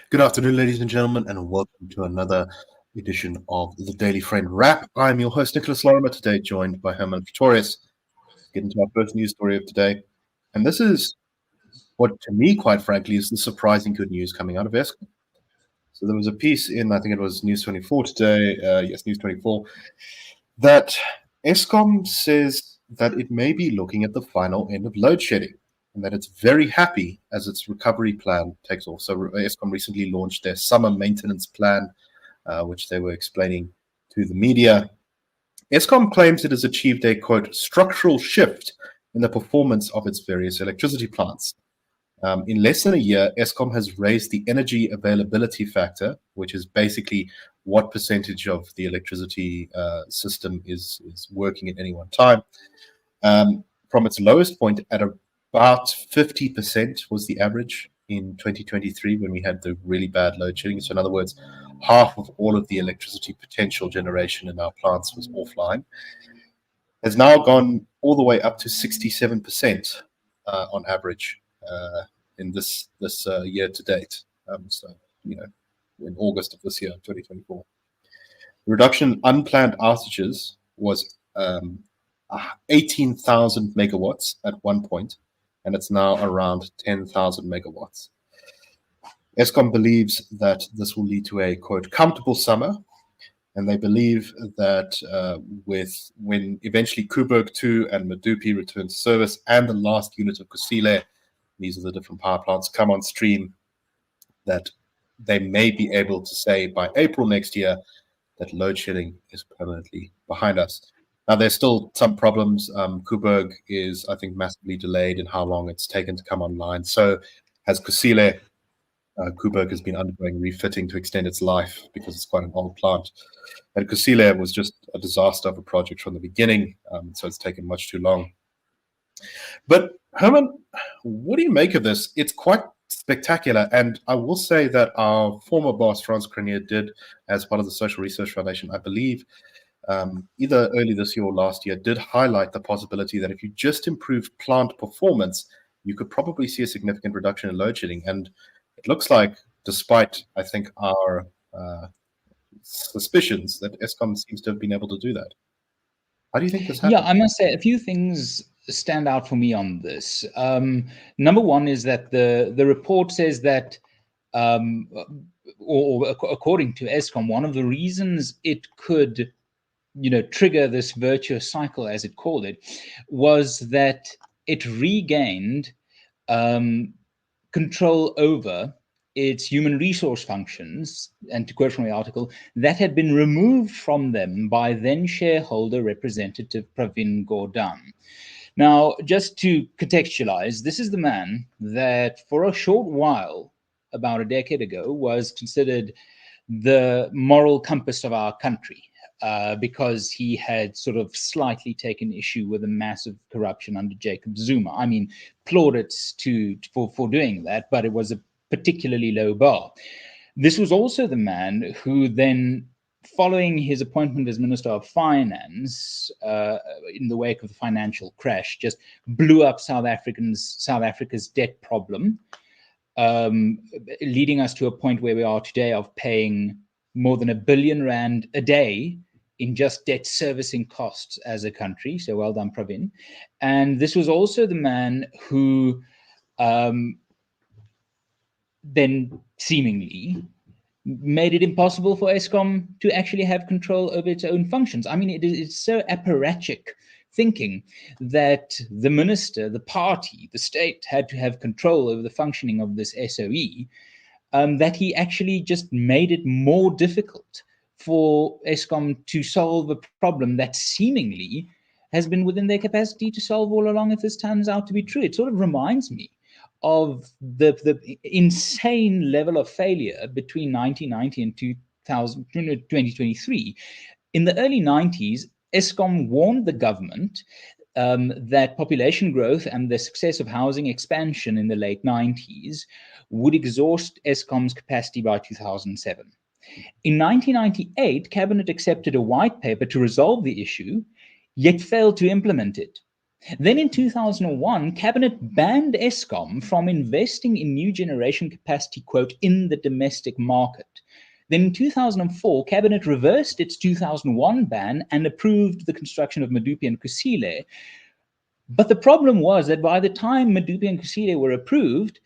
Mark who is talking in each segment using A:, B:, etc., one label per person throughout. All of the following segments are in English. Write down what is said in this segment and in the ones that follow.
A: Good afternoon, ladies and gentlemen, and welcome to another edition of the Daily Friend Wrap. I'm your host, Nicholas Lorimer, today joined by Hermann Pretorius. Let's get into our first news story of today. And this is what, to me, quite frankly, is the surprising good news coming out of Eskom. So there was a piece in, I think it was News 24 today, yes, News 24, that Eskom says that it may be looking at the final end of load shedding, and that it's very happy as its recovery plan takes off. So Eskom recently launched their summer maintenance plan, which they were explaining to the media. Eskom claims it has achieved a, quote, structural shift in the performance of its various electricity plants. In less than a year, Eskom has raised the energy availability factor, which is basically what percentage of the electricity system is working at any one time, from its lowest point at about 50% was the average in 2023 when we had the really bad load shedding. So in other words, half of all of the electricity potential generation in our plants was offline. Has now gone all the way up to 67% on average in this year to date. So, you know, in August of this year, 2024. The reduction in unplanned outages was 18,000 megawatts at one point, and it's now around 10,000 megawatts. Eskom believes that this will lead to a, quote, comfortable summer, and they believe that when eventually Koeberg 2 and Medupi return to service and the last unit of Kusile, these are the different power plants, come on stream, that they may be able to say by April next year that load shedding is permanently behind us. Now, there's still some problems. Koeberg is, I think, massively delayed in how long it's taken to come online. So has Kusile. Koeberg has been undergoing refitting to extend its life because it's quite an old plant. And Kusile was just a disaster of a project from the beginning, so it's taken much too long. But Herman, what do you make of this? It's quite spectacular, and I will say that our former boss, Franz Grenier, did, as part of the Social Research Foundation, I believe, either early this year or last year, did highlight the possibility that if you just improve plant performance, you could probably see a significant reduction in load shedding. And it looks like, despite, I think, our suspicions, that Eskom seems to have been able to do that. How do you think this happened?
B: Yeah, I must say a few things stand out for me on this. Number one is that the report says that, or according to Eskom, one of the reasons it could, trigger this virtuous cycle, as it called it, was that it regained control over its human resource functions, and to quote from the article, that had been removed from them by then shareholder representative Pravin Gordhan. Now, just to contextualize, this is the man that for a short while, about a decade ago, was considered the moral compass of our country. Because he had sort of slightly taken issue with the massive corruption under Jacob Zuma. I mean, plaudits for doing that, but it was a particularly low bar. This was also the man who then, following his appointment as Minister of Finance, in the wake of the financial crash, just blew up South Africa's debt problem, leading us to a point where we are today of paying more than R1 billion a day in just debt servicing costs as a country. So well done, Pravin. And this was also the man who then seemingly made it impossible for Eskom to actually have control over its own functions. I mean, it's so apparatchik thinking that the minister, the party, the state had to have control over the functioning of this SOE, that he actually just made it more difficult for Eskom to solve a problem that seemingly has been within their capacity to solve all along, if this turns out to be true. It sort of reminds me of the insane level of failure between 1990 and 2023. In the early 90s, Eskom warned the government that population growth and the success of housing expansion in the late 90s would exhaust Eskom's capacity by 2007. In 1998, Cabinet accepted a white paper to resolve the issue, yet failed to implement it. Then in 2001, Cabinet banned Eskom from investing in new generation capacity, quote, in the domestic market. Then in 2004, Cabinet reversed its 2001 ban and approved the construction of Medupi and Kusile. But the problem was that by the time Medupi and Kusile were approved,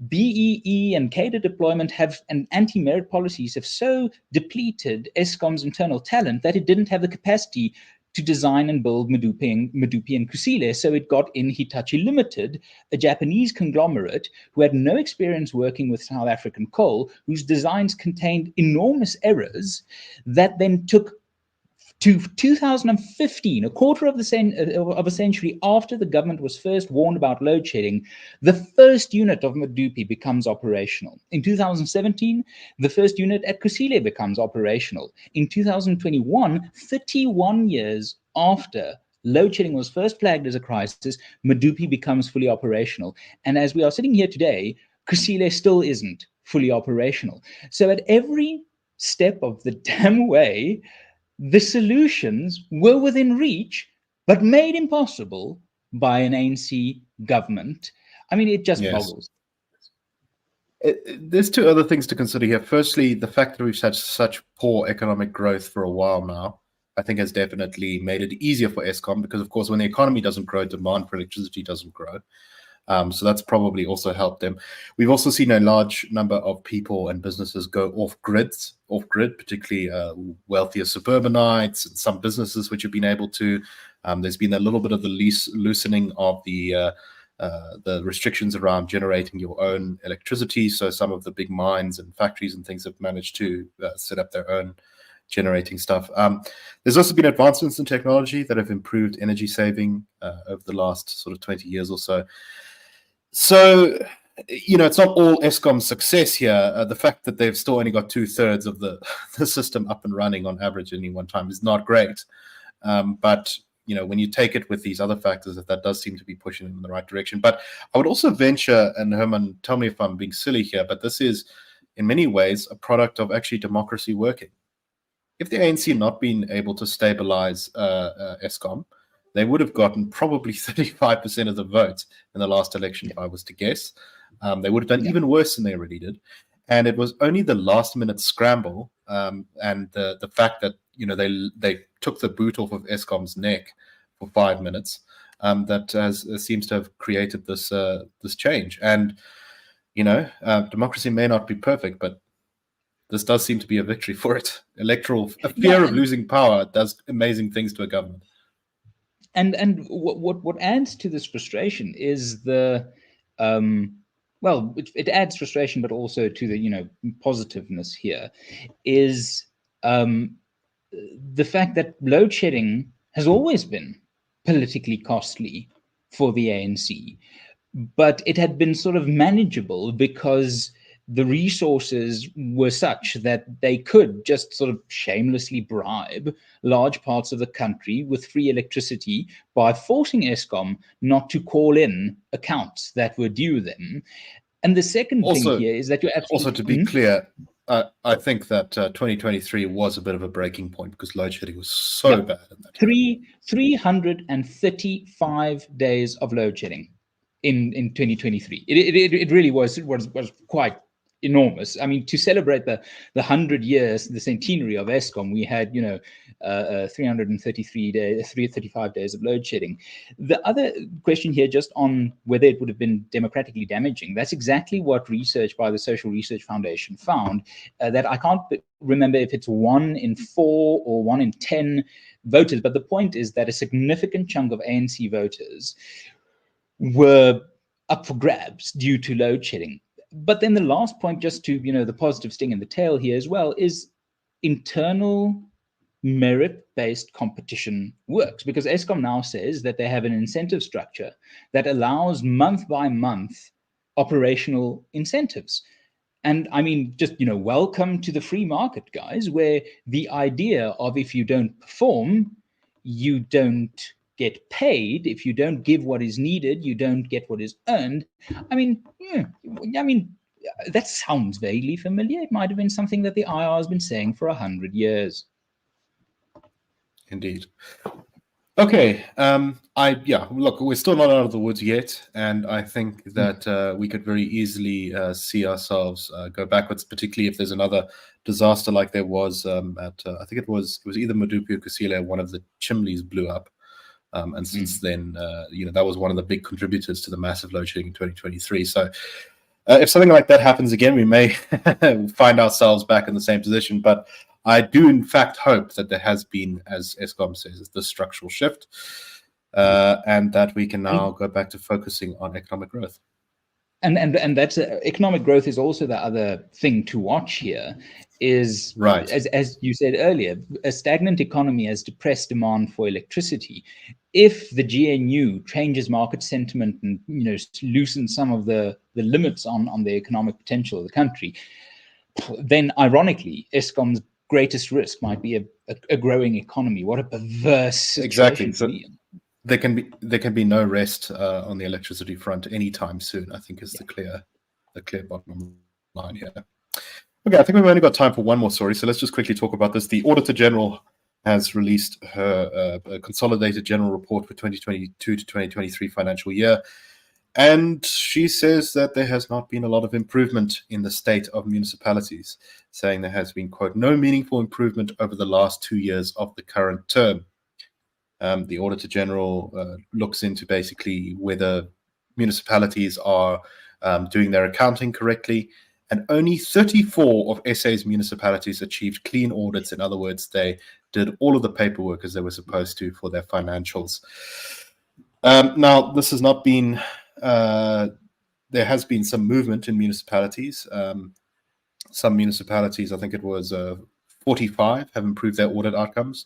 B: BEE and CADA deployment and anti-merit policies have so depleted Eskom's internal talent that it didn't have the capacity to design and build Medupi and Kusile. So it got in Hitachi Limited, a Japanese conglomerate who had no experience working with South African coal, whose designs contained enormous errors that then took to 2015, a quarter of a century after the government was first warned about load shedding, the first unit of Medupi becomes operational. In 2017, the first unit at Kusile becomes operational. In 2021, 31 years after load shedding was first flagged as a crisis, Medupi becomes fully operational. And as we are sitting here today, Kusile still isn't fully operational. So at every step of the damn way, the solutions were within reach, but made impossible by an ANC government. I mean, it just boggles.
A: There's two other things to consider here. Firstly, the fact that we've had such poor economic growth for a while now, I think has definitely made it easier for Eskom because, of course, when the economy doesn't grow, demand for electricity doesn't grow. So that's probably also helped them. We've also seen a large number of people and businesses go off-grid, particularly wealthier suburbanites and some businesses which have been able to. There's been a little bit of the loosening of the restrictions around generating your own electricity. So some of the big mines and factories and things have managed to set up their own generating stuff. There's also been advancements in technology that have improved energy saving over the last sort of 20 years or so. So, it's not all Eskom's success here. The fact that they've still only got 2/3 of the system up and running on average at any one time is not great. But, when you take it with these other factors, that does seem to be pushing them in the right direction. But I would also venture, and Hermann, tell me if I'm being silly here, but this is in many ways a product of actually democracy working. If the ANC had not been able to stabilize Eskom, they would have gotten probably 35% of the vote in the last election, if I was to guess. They would have done even worse than they already did. And it was only the last-minute scramble and the fact that they took the boot off of Eskom's neck for 5 minutes that seems to have created this change. And democracy may not be perfect, but this does seem to be a victory for it. A fear of losing power does amazing things to a government.
B: And what adds to this frustration is it adds frustration, but also to the positiveness here is the fact that load shedding has always been politically costly for the ANC, but it had been sort of manageable because the resources were such that they could just sort of shamelessly bribe large parts of the country with free electricity by forcing Eskom not to call in accounts that were due them. And the second thing here is that you're absolutely...
A: Also, to be clear, I think that 2023 was a bit of a breaking point because load shedding was so bad. In that
B: 335 days of load shedding in 2023. It really was quite enormous. I mean, to celebrate the 100 years, the centenary of Eskom, we had 335 days of load shedding. The other question here, just on whether it would have been democratically damaging, that's exactly what research by the Social Research Foundation found. That I can't remember if it's 1 in 4 or 1 in 10 voters, but the point is that a significant chunk of ANC voters were up for grabs due to load shedding. But then the last point, just to, the positive sting in the tail here as well, is internal merit-based competition works, because Eskom now says that they have an incentive structure that allows month-by-month operational incentives. And I mean, just, welcome to the free market, guys, where the idea of if you don't perform, you don't get paid. If you don't give what is needed, you don't get what is earned. I mean, that sounds vaguely familiar. It might have been something that the IR has been saying for 100 years.
A: Indeed. Okay. Look, we're still not out of the woods yet, and I think that we could very easily see ourselves go backwards, particularly if there's another disaster like there was at I think it was either Madupi or Kusile, one of the chimneys blew up. And since then, that was one of the big contributors to the massive load shedding in 2023. So if something like that happens again, we may find ourselves back in the same position. But I do, in fact, hope that there has been, as Eskom says, the structural shift, and that we can now go back to focusing on economic growth.
B: And that's economic growth is also the other thing to watch here. Is
A: right,
B: as you said earlier, a stagnant economy has depressed demand for electricity. If the GNU changes market sentiment and loosens some of the limits on the economic potential of the country, then ironically, Eskom's greatest risk might be a growing economy. What a perverse situation to be in.
A: There can be no rest on the electricity front anytime soon, I think, is the clear bottom line here. Okay, I think we've only got time for one more story, so let's just quickly talk about this. The Auditor General has released her consolidated general report for 2022 to 2023 financial year, and she says that there has not been a lot of improvement in the state of municipalities, saying there has been, quote, no meaningful improvement over the last 2 years of the current term. The Auditor General looks into basically whether municipalities are doing their accounting correctly, and only 34 of SA's municipalities achieved clean audits. In other words, they did all of the paperwork as they were supposed to for their financials. Now, this has not been, there has been some movement in municipalities. Some municipalities, I think it was 45, have improved their audit outcomes,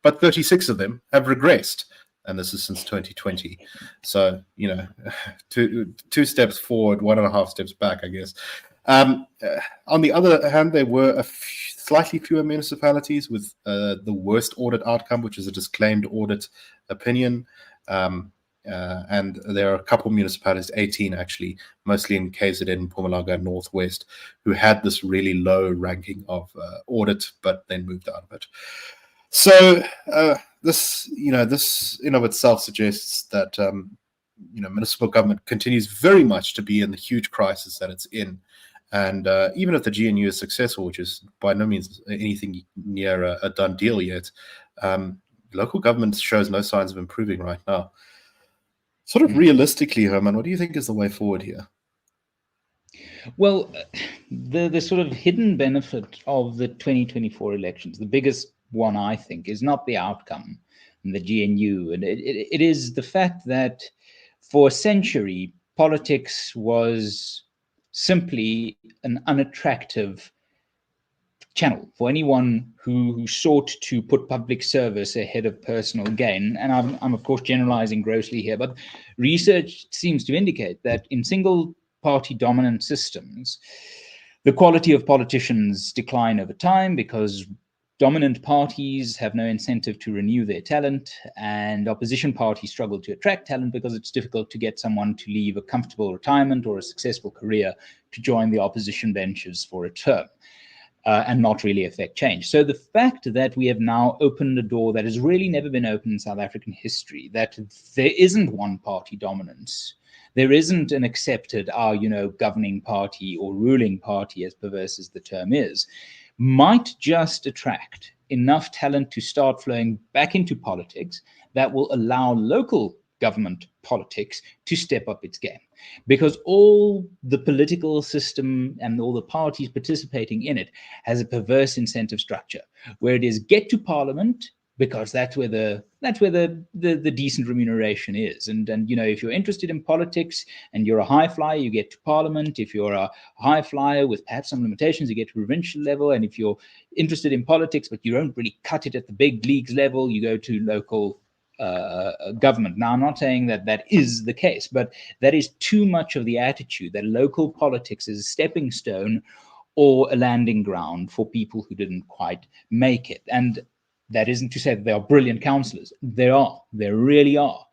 A: but 36 of them have regressed. And this is since 2020. So, two steps forward, 1.5 steps back, I guess. On the other hand, there were slightly fewer municipalities with the worst audit outcome, which is a disclaimed audit opinion. And there are a couple of municipalities, 18 actually, mostly in KZN, Mpumalanga, and Northwest, who had this really low ranking of audit, but then moved out of it. So this in of itself suggests that municipal government continues very much to be in the huge crisis that it's in. And even if the GNU is successful, which is by no means anything near a done deal yet, local government shows no signs of improving right now. Sort of realistically, Hermann, what do you think is the way forward here?
B: Well, the sort of hidden benefit of the 2024 elections, the biggest one, I think, is not the outcome and the GNU. And it is the fact that for a century, politics was simply an unattractive channel for anyone who sought to put public service ahead of personal gain. And I'm of course generalizing grossly here, but research seems to indicate that in single party dominant systems, the quality of politicians decline over time because dominant parties have no incentive to renew their talent, and opposition parties struggle to attract talent because it's difficult to get someone to leave a comfortable retirement or a successful career to join the opposition benches for a term. And not really affect change. So the fact that we have now opened a door that has really never been opened in South African history, that there isn't one party dominance, there isn't an accepted, governing party or ruling party, as perverse as the term is, might just attract enough talent to start flowing back into politics that will allow local government politics to step up its game. Because all the political system and all the parties participating in it has a perverse incentive structure, where it is get to parliament because that's where the decent remuneration is. And if you're interested in politics and you're a high flyer, you get to parliament. If you're a high flyer with perhaps some limitations, you get to provincial level. And if you're interested in politics but you don't really cut it at the big leagues level, you go to local government. Now, I'm not saying that is the case, but that is too much of the attitude that local politics is a stepping stone or a landing ground for people who didn't quite make it. And that isn't to say that there are brilliant councillors. There really are.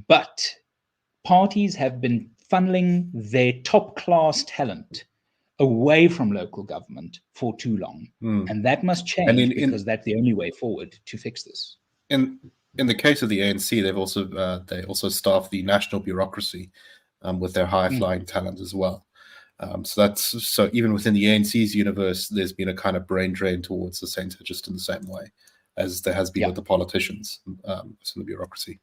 B: But parties have been funneling their top-class talent away from local government for too long. And that must change because that's the only way forward to fix this.
A: In in the case of the ANC, they also staff the national bureaucracy with their high-flying talent as well. So even within the ANC's universe, there's been a kind of brain drain towards the centre, just in the same way as there has been with the politicians in the bureaucracy.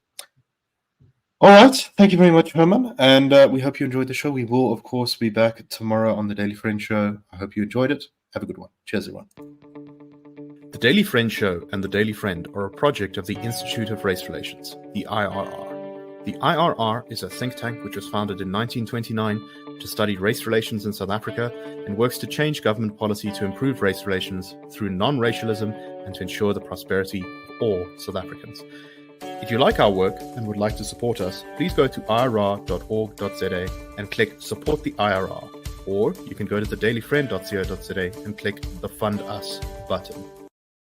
A: All right. Thank you very much, Herman. And we hope you enjoyed the show. We will, of course, be back tomorrow on the Daily Friend Show. I hope you enjoyed it. Have a good one. Cheers, everyone.
C: The Daily Friend Show and the Daily Friend are a project of the Institute of Race Relations, the IRR. The IRR is a think tank which was founded in 1929 to study race relations in South Africa and works to change government policy to improve race relations through non-racialism and to ensure the prosperity of all South Africans. If you like our work and would like to support us, please go to irr.org.za and click Support the IRR. Or you can go to thedailyfriend.co.za and click the Fund Us button.